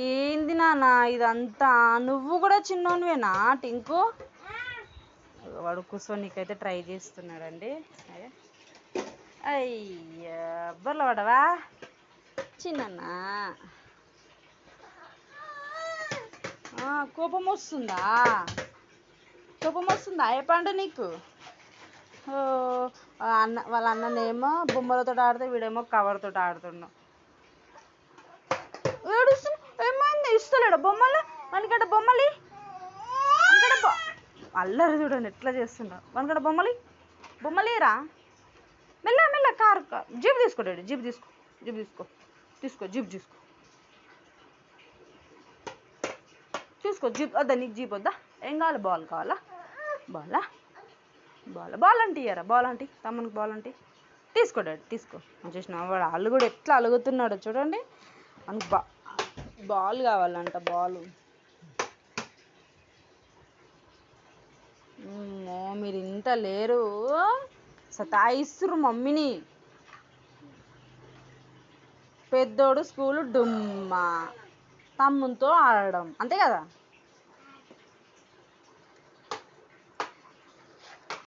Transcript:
ఏంది నాన్న ఇదంతా? నువ్వు కూడా చిన్నోనివేనా టింకు? వాడు కూర్చోనికైతే ట్రై చేస్తున్నాడండి. అయ్యా బొర్ల పడవా చిన్న? కోపం వస్తుందా? ఏ పండు నీకు? అన్న వాళ్ళ అన్ననేమో బొమ్మలతో ఆడితే వీడేమో కవర్తో ఆడుతున్నావు. ఏమైంది? ఇస్తలేడు బొమ్మలు? మనకడ బొమ్మలి అల్లరి చూడండి ఎట్లా చేస్తుండ్రా. మనకడ బొమ్మలేరా? మెల్ల మెల్ల కారు జీప్ తీసుకోండి. జీప్ తీసుకో జీప్ వద్దా? నీకు జీప్ వద్దా? ఏం కావాలి? బాల్ కావాలా? బాల్ అంటే ఇయ్యరా? బాల్ అంటే తమ్మునికి బాల్ అంటే తీసుకో డాడీ తీసుకో. చూసిన వాడు అల్లు కూడా ఎట్లా అలుగుతున్నాడో చూడండి. మనకు బాల్ కావాలంట. బాలు మీరు ఇంత లేరు, సతాయిస్తురు మమ్మీని. పెద్దోడు స్కూలు డుమ్మా, తమ్మునితో ఆడడం అంతే కదా.